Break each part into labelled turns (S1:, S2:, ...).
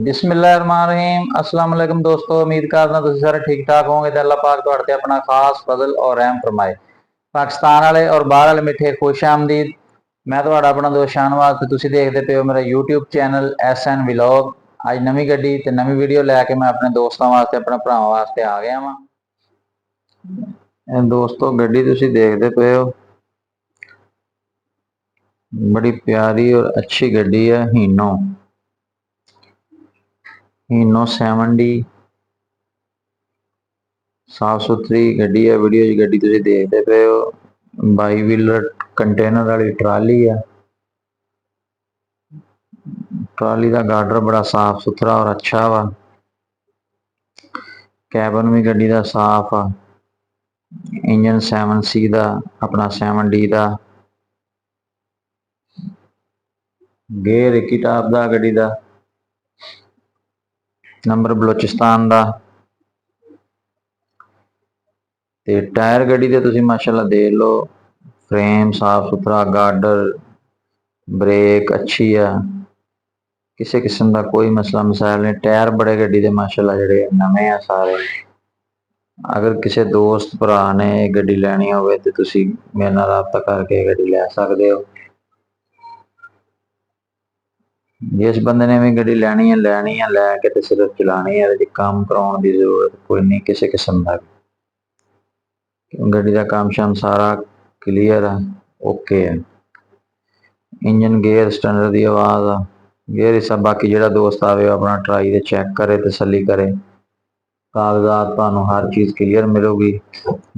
S1: बिस्मिल्लाहिर्रहमानिर्रहीम अस्सलाम वालेकुम दोस्तों, उम्मीद करदा तुसीं सारे ठीक ठाक होवोगे। ते अल्लाह पाक तुहाडे ते अपना खास फजल और रहम फरमाए। पाकिस्तान वाले और बाहर वाले मिठे खुश आमदीद। मैं तुहाडा अपना दोस्त शाहनवाज ते तुसीं देखदे पे हो मेरा यूट्यूब चैनल SN व्लॉग। अज नवी गड्डी ते नवी वीडियो लैके मैं अपने दोस्तों वास्ते अपने भरावां वास्ते आ गया वां। दोस्तों गड्डी तुसीं देखदे पे हो, बड़ी प्यारी और अच्छी गड्डी है हीनो 7D। साफ सुथरी गड्डी है। वीडियो च गड्डी तुसीं देखदे पे हो, 22 व्हीलर कंटेनर वाली ट्राली है। ट्राली का गार्डर बड़ा साफ सुथरा और अच्छा वा। कैबन भी गड्डी का साफ आ। इंजन 7C का, अपना 7D का। गेयर एक ही टाप का गड्डी का। नंबर बलोचिस्तान का। ते टायर गड्डी के तुसीं माशाअल्लाह देख लो, फ्रेम साफ सुथरा, गार्डर, ब्रेक अच्छी है, किसी किस्म का कोई मसला मसाइल नहीं। टायर बड़े गड्डी के माशाअल्लाह जिहड़े नवे आ सारे। अगर किसी दोस्त भरा ने गड्डी लैनी होवे ते तुसीं मेरे नाल राबता करके गड्डी लै सकदे हो। जिस बंदे ने भी गड्डी लैनी है लैके ते सिर्फ चलानी है, काम कराउण दी जरूरत कोई नहीं किसी किस्म का। गड्डी का काम शाम सारा क्लीयर है, ओके है। इंजन गेयर स्टैंडर्ड की आवाज़ आ। गेयर हिस्सा बाकी जिहड़ा दोस्त आवे अपना ट्राई ते चेक करे, तसल्ली करे। कागजात तुहानूं हर चीज़ क्लीयर मिलूगी।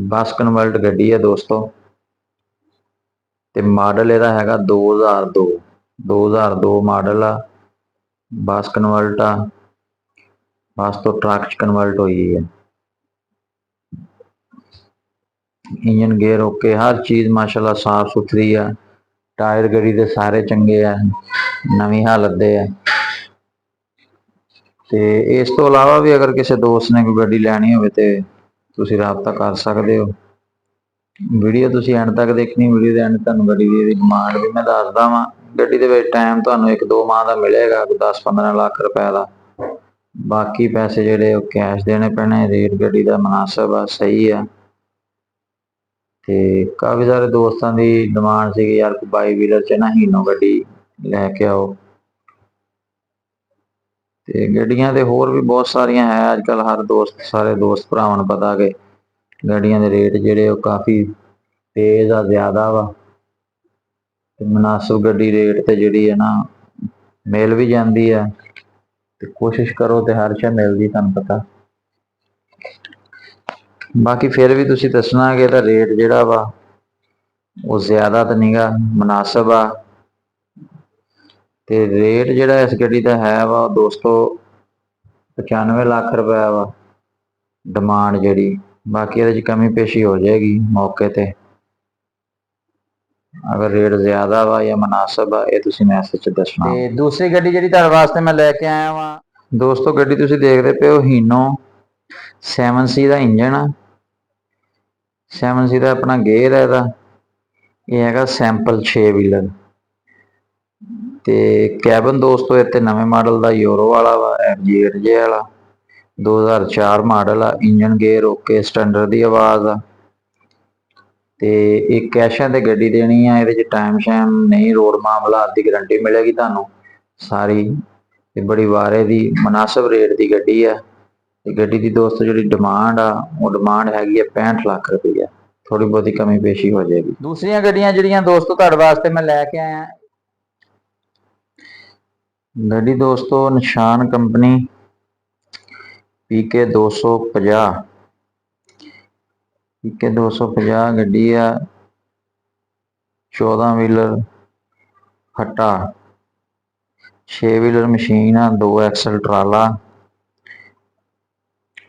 S1: बस कन्वर्ट गड्डी है दोस्तों, ते मॉडल इहदा हैगा 2002 मॉडल आ। बस कन्वर्ट आ, बस तो ट्रक च कन्वर्ट हुई है। इंजन गेयर ओके, हर चीज़ माशाअल्लाह साफ सुथरी है। टायर गड्डी के सारे चंगे है, नवी हालत दे है। ते इस तो इलावा भी अगर किसी दोस्त ने कोई गड्डी लैनी होवे ते तुसीं राबता कर सकदे हो। वीडियो तुसीं एंड तक देखनी, वीडियो के एंड तुहानूं गड्डी दी डिमांड भी मैं दसदा वां। गड्डी दे विच टाइम तुहानूं 1-2 माह का मिलेगा, 10-15 लाख रुपए का। बाकी पैसे जिहड़े कैश देने पैने। रेट गड्डी का मुनासिब आ, सही है। ते काफ़ी सारे दोस्तों की डिमांड सी कि यार 22 व्हीलर च ना हीनो गड्डी लैके आओ। ते गड्डियां ते होर भी बहुत सारियां है। अजकल हर दोस्त सारे दोस्त भरावां नूं पता कि गड्डियां दे रेट जिहड़े काफ़ी तेज़ आ, ज़्यादा वा। मुनासिब गड्डी रेट ते जिहड़ी है ना मिल भी जाती है। ते कोशिश करो तो हर शै मिलदी, तुहानूं पता। बाकी फिर भी तुसीं दसना कि इहदा रेट जिहड़ा वा वो ज़्यादा तो नहीं गा, मुनासिब आ। ते रेट जिहड़ा इस गड्डी का है वा दोस्तों 95 लाख रुपए वा डिमांड जिहड़ी। बाकी इहदे च कमी पेशी हो जाएगी मौके ते। अगर रेट ज़्यादा वा या मुनासिब आ, ये तुसीं मैसेज च दसना। ते दूसरी गड्डी जिहड़ी तुहाडे वास्ते मैं लैके आया वां दोस्तों, गड्डी तुसीं देखदे पे हो हीनो 7C का इंजन आ। 7C का अपना गेयर है इहदा। ये हैगा सैंपल 6 व्हीलर। ते कैबन दोस्तों इत्ते नवे मॉडल का यूरो वाला वा, FG8J वाला 2004 मॉडल आ। इंजन गेयर ओके, स्टैंडर्ड की आवाज़ आ। ते एक कैशा ते गड्डी देनी है, ये टाइम शैम नहीं, रोड मामला की गारंटी मिलेगी तुहानूं सारी। ते बड़ी वारे की मुनासिब रेट की गड्डी है। गड्डी की दोस्तों जी डिमांड आ वो डिमांड हैगी है 65 लाख रुपया। थोड़ी बहुती कमी पेशी हो जाएगी। दूसरियां गड्डियां जिहड़ियां दोस्तों तुहाडे वास्ते मैं लैके आया, गड्डी दोस्तों निशान कंपनी PK 250 गड्डी है। 14 व्हीलर फट्टा, 6 व्हीलर मशीन आ, 2 एक्सल ट्राला।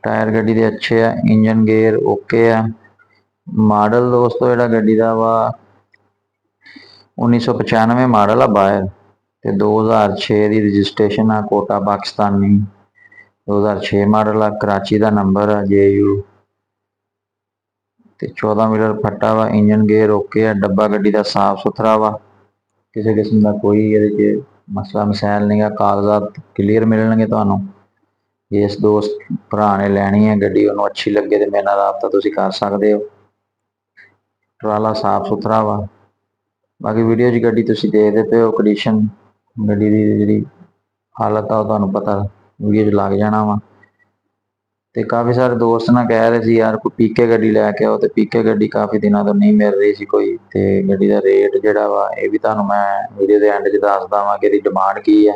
S1: टायर गड्डी के अच्छे है, इंजन गेयर ओके है। मॉडल दोस्तों जिहड़ा गड्डी का वा 1995 मॉडल आ बायर। ते 2006 की रजिस्ट्रेशन आ, कोटा पाकिस्तानी। 2006 मॉडल आ, कराची का नंबर आ, JU। ते 14 व्हीलर फट्टा वा, इंजन गेयर ओके है। डब्बा गड्डी का साफ सुथरा वा, किसी किस्म का कोई इहदे च ਮਸਲਾ ਮਸੈਲ ਨਹੀਂਗਾ, ਕਾਗਜ਼ਾਤ ਕਲੀਅਰ ਮਿਲਣਗੇ ਤੁਹਾਨੂੰ। ਜਿਸ ਦੋਸਤ ਭਰਾ ਨੇ ਲੈਣੀ ਹੈ ਗੱਡੀ, ਉਹਨੂੰ ਅੱਛੀ ਲੱਗੇ ਤੇ ਮੇਰੇ ਨਾਲ ਰਾਬਤਾ ਤੁਸੀਂ ਕਰ ਸਕਦੇ ਹੋ। ਟਰਾਲਾ ਸਾਫ ਸੁਥਰਾ ਵਾ। ਬਾਕੀ ਵੀਡੀਓ 'ਚ ਗੱਡੀ ਤੁਸੀਂ ਦੇਖਦੇ ਪਏ ਹੋ, ਕੰਡੀਸ਼ਨ ਗੱਡੀ ਦੀ ਜਿਹੜੀ ਹਾਲਤ ਆ ਉਹ ਤੁਹਾਨੂੰ ਪਤਾ ਵੀਡੀਓ 'ਚ ਲੱਗ ਜਾਣਾ ਵਾ। ਤੇ ਕਾਫੀ ਸਾਰੇ ਦੋਸਤ ਨਾ ਕਹਿ ਰਹੇ ਸੀ ਯਾਰ ਕੋਈ ਪੀਕੇ ਗੱਡੀ ਲੈ ਕੇ ਆਓ, ਤੇ ਪੀਕੇ ਗੱਡੀ ਕਾਫੀ ਦਿਨਾਂ ਤੋਂ ਨਹੀਂ ਮਿਲ ਰਹੀ ਸੀ ਕੋਈ। ਤੇ ਗੱਡੀ ਦਾ ਰੇਟ ਜਿਹੜਾ ਵਾ ਇਹ ਵੀ ਤੁਹਾਨੂੰ ਮੈਂ ਵੀਡੀਓ ਦੇ ਐਂਡ 'ਚ ਦੱਸਦਾ ਵਾਂ ਕਿ ਇਹਦੀ ਡਿਮਾਂਡ ਕੀ ਹੈ,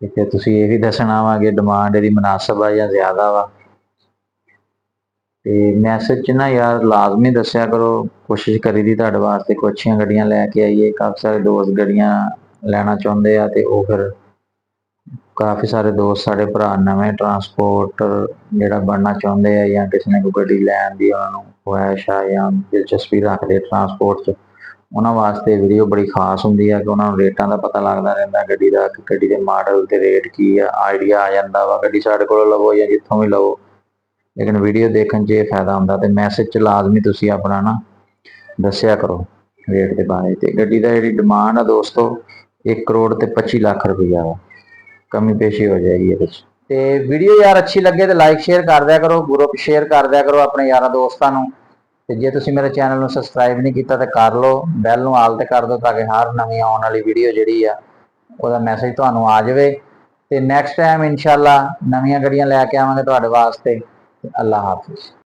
S1: ਤੇ ਫਿਰ ਤੁਸੀਂ ਇਹ ਵੀ ਦੱਸਣਾ ਵਾ ਕਿ ਡਿਮਾਂਡ ਇਹਦੀ ਮੁਨਾਸਬ ਆ ਜਾਂ ਜ਼ਿਆਦਾ ਵਾ। ਤੇ ਮੈਸੇਜ 'ਚ ਨਾ ਯਾਰ ਲਾਜ਼ਮੀ ਦੱਸਿਆ ਕਰੋ, ਕੋਸ਼ਿਸ਼ ਕਰੀ ਦੀ ਤੁਹਾਡੇ ਵਾਸਤੇ ਕੋਈ ਅੱਛੀਆਂ ਗੱਡੀਆਂ ਲੈ ਕੇ ਆਈਏ। ਕਾਫੀ ਸਾਰੇ ਦੋਸਤ ਗੱਡੀਆਂ ਲੈਣਾ ਚਾਹੁੰਦੇ ਆ, ਤੇ ਉਹ ਫਿਰ ਕਾਫੀ ਸਾਰੇ ਦੋਸਤ ਸਾਡੇ ਭਰਾ ਨਵੇਂ ਟਰਾਂਸਪੋਰਟਰ ਜਿਹੜਾ ਬਣਨਾ ਚਾਹੁੰਦੇ ਆ, ਜਾਂ ਕਿਸੇ ਨੇ ਕੋਈ ਗੱਡੀ ਲੈਣ ਦੀ ਉਹਨਾਂ ਨੂੰ ਖੁਆਇਸ਼ ਆ ਜਾਂ ਦਿਲਚਸਪੀ ਰੱਖਦੇ ਟਰਾਂਸਪੋਰਟ 'ਚ, ਉਹਨਾਂ ਵਾਸਤੇ ਵੀਡੀਓ ਬੜੀ ਖਾਸ ਹੁੰਦੀ ਆ ਕਿ ਉਹਨਾਂ ਨੂੰ ਰੇਟਾਂ ਦਾ ਪਤਾ ਲੱਗਦਾ ਰਹਿੰਦਾ ਗੱਡੀ ਦਾ, ਕਿ ਗੱਡੀ ਦੇ ਮਾਡਲ ਤੇ ਰੇਟ ਕੀ ਆ, ਆਈਡੀਆ ਆ ਜਾਂਦਾ ਵਾ। ਗੱਡੀ ਸਾਡੇ ਕੋਲੋਂ ਲਵੋ ਜਾਂ ਜਿੱਥੋਂ ਵੀ ਲਵੋ, ਲੇਕਿਨ ਵੀਡੀਓ ਦੇਖਣ 'ਚ ਇਹ ਫਾਇਦਾ ਹੁੰਦਾ। ਤੇ ਮੈਸੇਜ 'ਚ ਲਾਜ਼ਮੀ ਤੁਸੀਂ ਆਪਣਾ ਨਾ ਦੱਸਿਆ ਕਰੋ ਰੇਟ ਦੇ ਬਾਰੇ। ਤੇ ਗੱਡੀ ਦਾ ਜਿਹੜੀ ਡਿਮਾਂਡ ਆ ਦੋਸਤੋ 1 ਕਰੋੜ ਤੇ 25 ਲੱਖ ਰੁਪਈਆ ਵਾ, ਕਮੀ ਪੇਸ਼ੀ ਹੋ ਜਾਏਗੀ ਇਹਦੇ 'ਚ। ਤੇ ਵੀਡੀਓ ਯਾਰ ਅੱਛੀ ਲੱਗੇ ਤੇ ਲਾਈਕ ਸ਼ੇਅਰ ਕਰ ਦਿਆ ਕਰੋ, ਗਰੁੱਪ ਸ਼ੇਅਰ ਕਰ ਦਿਆ ਕਰੋ ਆਪਣੇ ਯਾਰਾਂ ਦੋਸਤਾਂ ਨੂੰ। ਤੇ ਜੇ ਤੁਸੀਂ ਮੇਰੇ ਚੈਨਲ ਨੂੰ ਸਬਸਕ੍ਰਾਈਬ ਨਹੀਂ ਕੀਤਾ ਤੇ ਕਰ ਲਓ, ਬੈਲ ਨੂੰ ਆਲ ਤੇ ਕਰ ਦਿਓ ਤਾਂ ਕਿ ਹਰ ਨਵੀਂ ਆਉਣ ਵਾਲੀ ਵੀਡੀਓ ਜਿਹੜੀ ਆ ਉਹਦਾ ਮੈਸੇਜ ਤੁਹਾਨੂੰ ਆ ਜਾਵੇ। ਤੇ ਨੈਕਸਟ ਟਾਈਮ ਇਨਸ਼ਾਅੱਲਾ ਨਵੀਆਂ ਗੱਡੀਆਂ ਲੈ ਕੇ ਆਵਾਂਗੇ ਤੁਹਾਡੇ ਵਾਸਤੇ। ਅੱਲਾ ਹਾਫਿਜ਼।